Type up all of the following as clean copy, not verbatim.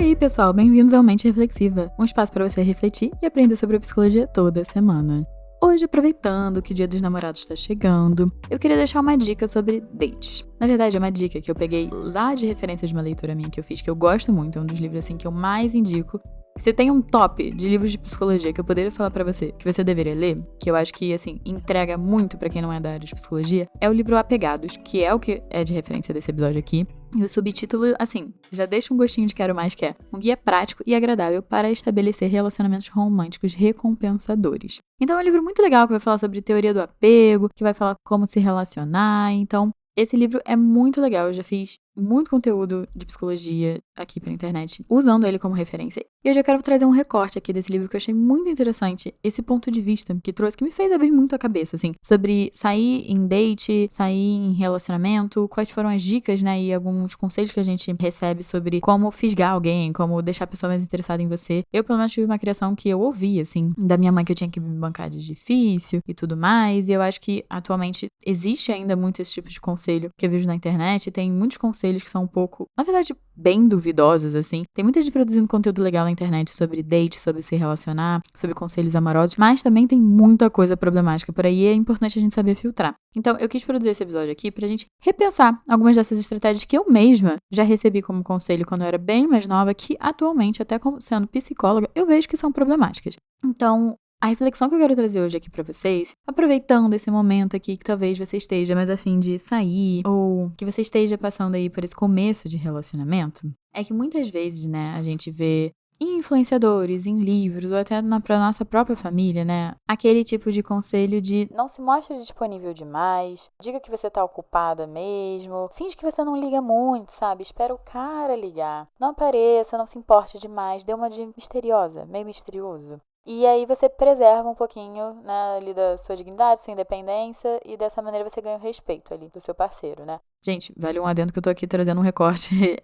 aí, pessoal, bem-vindos ao Mente Reflexiva, um espaço para você refletir e aprender sobre psicologia toda semana. Hoje, aproveitando que o Dia dos Namorados está chegando, eu queria deixar uma dica sobre dates. Na verdade, é uma dica que eu peguei lá de referência de uma leitura minha que eu fiz, que eu gosto muito, é um dos livros assim que eu mais indico. Se tem um top de livros de psicologia que eu poderia falar pra você, que você deveria ler, que eu acho que, assim, entrega muito pra quem não é da área de psicologia, é o livro Apegados, que é o que é de referência desse episódio aqui. E o subtítulo, assim, já deixa um gostinho de quero mais, que é um guia prático e agradável para estabelecer relacionamentos românticos recompensadores. Então é um livro muito legal que vai falar sobre teoria do apego, que vai falar como se relacionar, então esse livro é muito legal, eu já fiz muito conteúdo de psicologia aqui pela internet, usando ele como referência. E eu já quero trazer um recorte aqui desse livro que eu achei muito interessante, esse ponto de vista que trouxe, que me fez abrir muito a cabeça, assim, sobre sair em date, sair em relacionamento, quais foram as dicas, né, e alguns conselhos que a gente recebe sobre como fisgar alguém, como deixar a pessoa mais interessada em você. Eu, pelo menos, tive uma criação que eu ouvi, assim, da minha mãe, que eu tinha que me bancar de difícil e tudo mais, e eu acho que, atualmente, existe ainda muito esse tipo de conselho que eu vejo na internet, tem muitos conselhos que são um pouco, na verdade, bem duvidosos, assim. Tem muita gente produzindo conteúdo legal na internet sobre date, sobre se relacionar, sobre conselhos amorosos, mas também tem muita coisa problemática por aí e é importante a gente saber filtrar. Então, eu quis produzir esse episódio aqui pra gente repensar algumas dessas estratégias que eu mesma já recebi como conselho quando eu era bem mais nova, que atualmente, até como sendo psicóloga, eu vejo que são problemáticas. Então, a reflexão que eu quero trazer hoje aqui pra vocês, aproveitando esse momento aqui que talvez você esteja mais a fim de sair, ou que você esteja passando aí por esse começo de relacionamento, é que muitas vezes, né, a gente vê em influenciadores, em livros, ou até pra nossa própria família, né, aquele tipo de conselho de não se mostre disponível demais, diga que você tá ocupada mesmo, finge que você não liga muito, sabe, espera o cara ligar, não apareça, não se importe demais, dê uma de misteriosa, meio misterioso. E aí você preserva um pouquinho, né, ali da sua dignidade, sua independência, e dessa maneira você ganha o respeito ali do seu parceiro, né? Gente, vale um adendo que eu tô aqui trazendo um recorte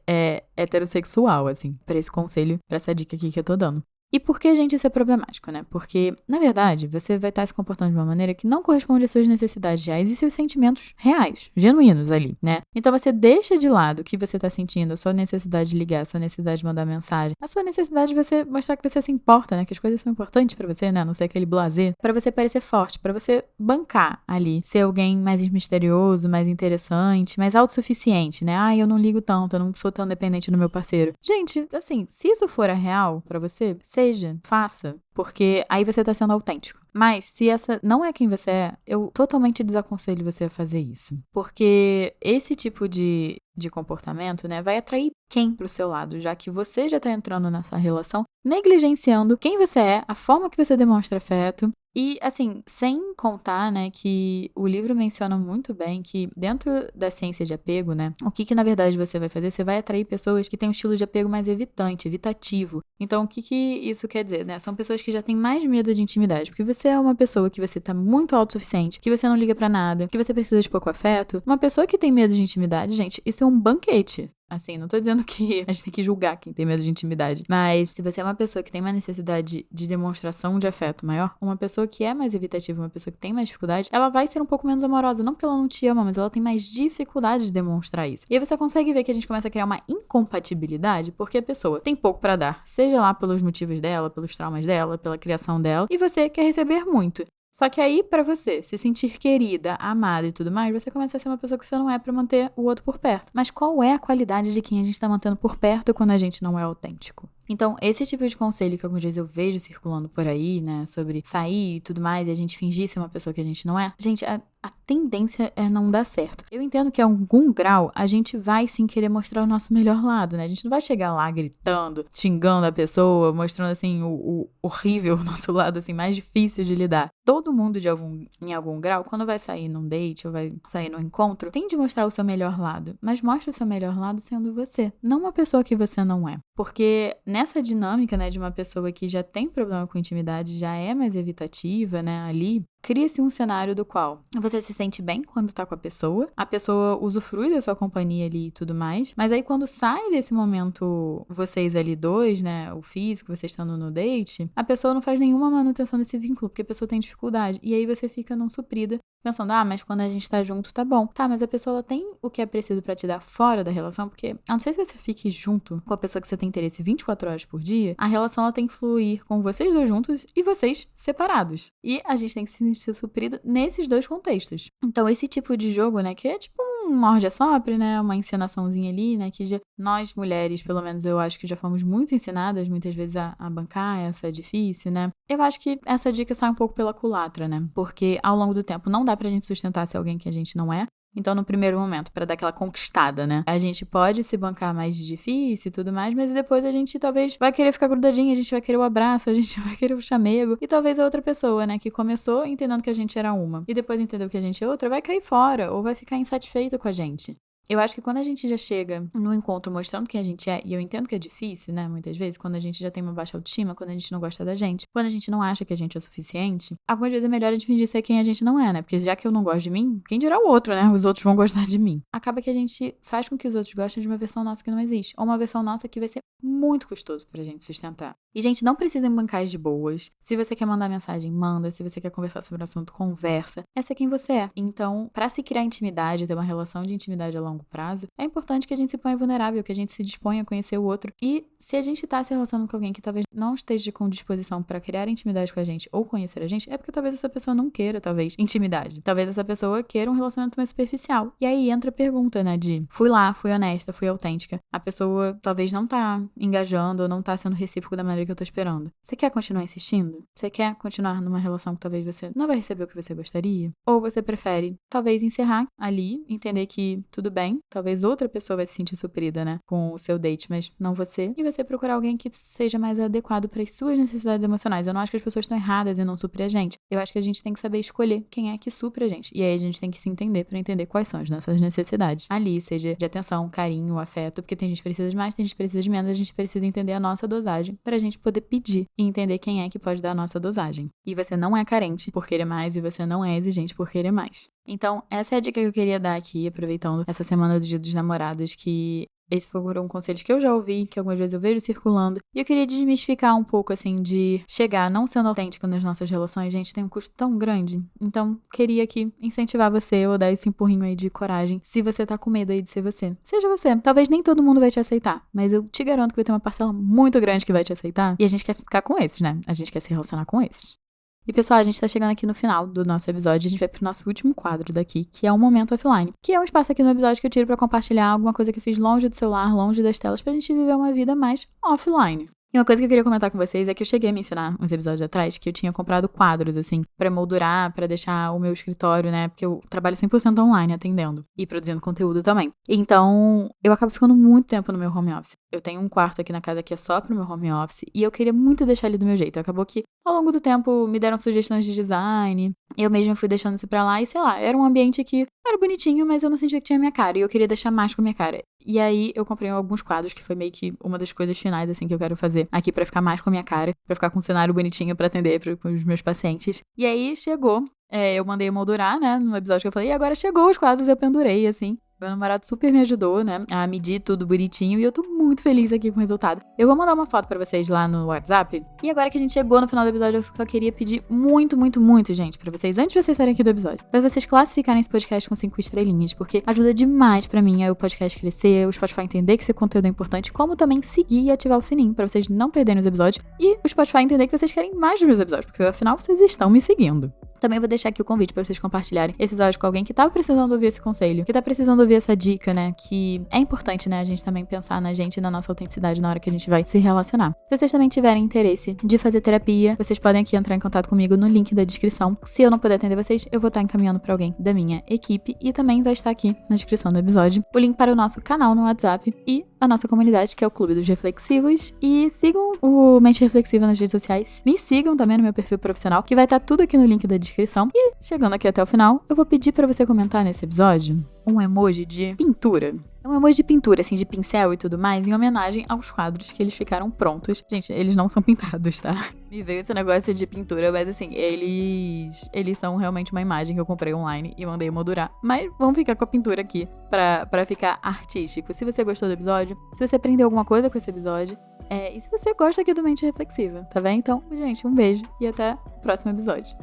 heterossexual, assim, pra esse conselho, pra essa dica aqui que eu tô dando. E por que, gente, isso é problemático, né? Porque, na verdade, você vai estar se comportando de uma maneira que não corresponde às suas necessidades reais e seus sentimentos reais, genuínos ali, né? Então você deixa de lado o que você tá sentindo, a sua necessidade de ligar, a sua necessidade de mandar mensagem, a sua necessidade de você mostrar que você se importa, né? Que as coisas são importantes pra você, né? Não ser aquele blasé, pra você parecer forte, pra você bancar ali, ser alguém mais misterioso, mais interessante, mais autossuficiente, né? Ah, eu não ligo tanto, eu não sou tão dependente do meu parceiro. Gente, assim, se isso for a real pra você, seja, faça, porque aí você tá sendo autêntico. Mas se essa não é quem você é, eu totalmente desaconselho você a fazer isso. Porque esse tipo de comportamento, né, vai atrair quem pro seu lado, já que você já tá entrando nessa relação negligenciando quem você é, a forma que você demonstra afeto. E, assim, sem contar, né, que o livro menciona muito bem que dentro da ciência de apego, né, o que na verdade você vai fazer? Você vai atrair pessoas que têm um estilo de apego mais evitativo. Então, o que isso quer dizer, né? São pessoas que já têm mais medo de intimidade, porque você é uma pessoa que você tá muito autossuficiente, que você não liga pra nada, que você precisa de pouco afeto. Uma pessoa que tem medo de intimidade, gente, isso é um banquete. Assim, não tô dizendo que a gente tem que julgar quem tem medo de intimidade, mas se você é uma pessoa que tem uma necessidade de demonstração de afeto maior, uma pessoa que é mais evitativa, uma pessoa que tem mais dificuldade, ela vai ser um pouco menos amorosa, não porque ela não te ama, mas ela tem mais dificuldade de demonstrar isso. E aí você consegue ver que a gente começa a criar uma incompatibilidade, porque a pessoa tem pouco pra dar, seja lá pelos motivos dela, pelos traumas dela, pela criação dela, e você quer receber muito. Só que aí, pra você se sentir querida, amada e tudo mais, você começa a ser uma pessoa que você não é pra manter o outro por perto. Mas qual é a qualidade de quem a gente tá mantendo por perto quando a gente não é autêntico? Então, esse tipo de conselho que alguns dias eu vejo circulando por aí, né, sobre sair e tudo mais, e a gente fingir ser uma pessoa que a gente não é, gente, a tendência é não dar certo. Eu entendo que a algum grau a gente vai sim querer mostrar o nosso melhor lado, né? A gente não vai chegar lá gritando, xingando a pessoa, mostrando assim o horrível nosso lado assim mais difícil de lidar. Todo mundo em algum grau, quando vai sair num date ou vai sair num encontro, tem de mostrar o seu melhor lado, mas mostra o seu melhor lado sendo você, não uma pessoa que você não é. Porque nessa dinâmica, né, de uma pessoa que já tem problema com intimidade, já é mais evitativa, né, ali, cria-se um cenário do qual você se sente bem quando tá com a pessoa usufrui da sua companhia ali e tudo mais, mas aí quando sai desse momento, vocês ali dois, né, o físico, vocês estando no date, a pessoa não faz nenhuma manutenção desse vínculo, porque a pessoa tem dificuldade, e aí você fica não suprida pensando, mas quando a gente tá junto tá bom. Tá, mas a pessoa ela tem o que é preciso pra te dar fora da relação, porque a não ser se você fique junto com a pessoa que você tem interesse 24 horas por dia, a relação ela tem que fluir com vocês dois juntos e vocês separados. E a gente tem que se sentir suprido nesses dois contextos. Então, esse tipo de jogo, né, que é tipo um morde-a-sopre, né, uma encenaçãozinha ali, né, que nós mulheres, pelo menos eu acho que já fomos muito ensinadas muitas vezes a bancar, essa é difícil, né. Eu acho que essa dica sai um pouco pela culatra, né, porque ao longo do tempo não dá pra gente sustentar ser alguém que a gente não é. Então, no primeiro momento, pra dar aquela conquistada, né? A gente pode se bancar mais de difícil e tudo mais, mas depois a gente talvez vai querer ficar grudadinha, a gente vai querer o abraço, a gente vai querer o chamego. E talvez a outra pessoa, né, que começou entendendo que a gente era uma e depois entendeu que a gente é outra, vai cair fora ou vai ficar insatisfeito com a gente. Eu acho que quando a gente já chega no encontro mostrando quem a gente é, e eu entendo que é difícil, né, muitas vezes, quando a gente já tem uma baixa autoestima, quando a gente não gosta da gente, quando a gente não acha que a gente é o suficiente, algumas vezes é melhor a gente fingir ser quem a gente não é, né, porque já que eu não gosto de mim, quem dirá o outro, né, os outros vão gostar de mim. Acaba que a gente faz com que os outros gostem de uma versão nossa que não existe, ou uma versão nossa que vai ser muito custoso pra gente sustentar. E, gente, não precisa em bancais de boas. Se você quer mandar mensagem, manda. Se você quer conversar sobre o assunto, conversa. Essa é quem você é. Então, pra se criar intimidade, ter uma relação de intimidade a longo prazo, é importante que a gente se ponha vulnerável, que a gente se disponha a conhecer o outro. E se a gente tá se relacionando com alguém que talvez não esteja com disposição pra criar intimidade com a gente ou conhecer a gente, é porque talvez essa pessoa não queira, talvez, intimidade. Talvez essa pessoa queira um relacionamento mais superficial. E aí entra a pergunta, né, de fui lá, fui honesta, fui autêntica. A pessoa talvez não tá engajando ou não tá sendo recíproco da maneira que eu tô esperando. Você quer continuar insistindo? Você quer continuar numa relação que talvez você não vai receber o que você gostaria? Ou você prefere, talvez, encerrar ali, entender que tudo bem, talvez outra pessoa vai se sentir suprida, né, com o seu date, mas não você, e você procurar alguém que seja mais adequado para as suas necessidades emocionais. Eu não acho que as pessoas estão erradas em não suprir a gente. Eu acho que a gente tem que saber escolher quem é que supre a gente. E aí a gente tem que se entender para entender quais são as nossas necessidades. Ali, seja de atenção, carinho, afeto, porque tem gente que precisa de mais, tem gente que precisa de menos, a gente precisa entender a nossa dosagem pra gente poder pedir e entender quem é que pode dar a nossa dosagem. E você não é carente por querer mais e você não é exigente por querer mais. Então, essa é a dica que eu queria dar aqui, aproveitando essa semana do Dia dos Namorados, que esses foram conselhos que eu já ouvi, que algumas vezes eu vejo circulando. E eu queria desmistificar um pouco, assim, de chegar não sendo autêntico nas nossas relações. Gente, tem um custo tão grande. Então, queria aqui incentivar você ou dar esse empurrinho aí de coragem. Se você tá com medo aí de ser você, seja você. Talvez nem todo mundo vai te aceitar, mas eu te garanto que vai ter uma parcela muito grande que vai te aceitar. E a gente quer ficar com esses, né? A gente quer se relacionar com esses. E, pessoal, a gente tá chegando aqui no final do nosso episódio. A gente vai pro nosso último quadro daqui, que é o Momento Offline. Que é um espaço aqui no episódio que eu tiro pra compartilhar alguma coisa que eu fiz longe do celular, longe das telas, pra gente viver uma vida mais offline. E uma coisa que eu queria comentar com vocês é que eu cheguei a mencionar uns episódios atrás que eu tinha comprado quadros, assim, pra moldurar, pra deixar o meu escritório, né? Porque eu trabalho 100% online atendendo e produzindo conteúdo também. Então, eu acabo ficando muito tempo no meu home office. Eu tenho um quarto aqui na casa que é só pro meu home office e eu queria muito deixar ele do meu jeito. Acabou que, ao longo do tempo, me deram sugestões de design, eu mesma fui deixando isso pra lá e, sei lá, era um ambiente que era bonitinho, mas eu não sentia que tinha minha cara e eu queria deixar mais com a minha cara. E aí, eu comprei alguns quadros, que foi meio que uma das coisas finais, assim, que eu quero fazer aqui pra ficar mais com a minha cara, pra ficar com um cenário bonitinho pra atender pros meus pacientes. E aí, chegou, eu mandei moldurar, né, no episódio que eu falei, e agora chegou os quadros, eu pendurei, assim. Meu namorado super me ajudou, né, a medir tudo bonitinho e eu tô muito feliz aqui com o resultado. Eu vou mandar uma foto pra vocês lá no WhatsApp. E agora que a gente chegou no final do episódio, eu só queria pedir muito, muito, muito, gente, pra vocês, antes de vocês saírem aqui do episódio, pra vocês classificarem esse podcast com 5 estrelinhas, porque ajuda demais pra mim o podcast crescer, o Spotify entender que esse conteúdo é importante, como também seguir e ativar o sininho pra vocês não perderem os episódios e o Spotify entender que vocês querem mais dos meus episódios, porque afinal vocês estão me seguindo. Também vou deixar aqui o convite pra vocês compartilharem esse episódio com alguém que tava precisando ouvir esse conselho, que tá precisando ouvir essa dica, né? Que é importante, né? A gente também pensar na gente e na nossa autenticidade na hora que a gente vai se relacionar. Se vocês também tiverem interesse de fazer terapia, vocês podem aqui entrar em contato comigo no link da descrição. Se eu não puder atender vocês, eu vou estar encaminhando pra alguém da minha equipe e também vai estar aqui na descrição do episódio o link para o nosso canal no WhatsApp e a nossa comunidade, que é o Clube dos Reflexivos. E sigam o Mente Reflexiva nas redes sociais. Me sigam também no meu perfil profissional, que vai estar tudo aqui no link da descrição. E, chegando aqui até o final, eu vou pedir pra você comentar nesse episódio um emoji de pintura. É um emoji de pintura, assim, de pincel e tudo mais, em homenagem aos quadros que eles ficaram prontos. Gente, eles não são pintados, tá? Me veio esse negócio de pintura, mas assim, eles são realmente uma imagem que eu comprei online e mandei moldurar. Mas vamos ficar com a pintura aqui pra ficar artístico. Se você gostou do episódio, se você aprendeu alguma coisa com esse episódio, e se você gosta aqui do Mente Reflexiva, tá bem? Então, gente, um beijo e até o próximo episódio.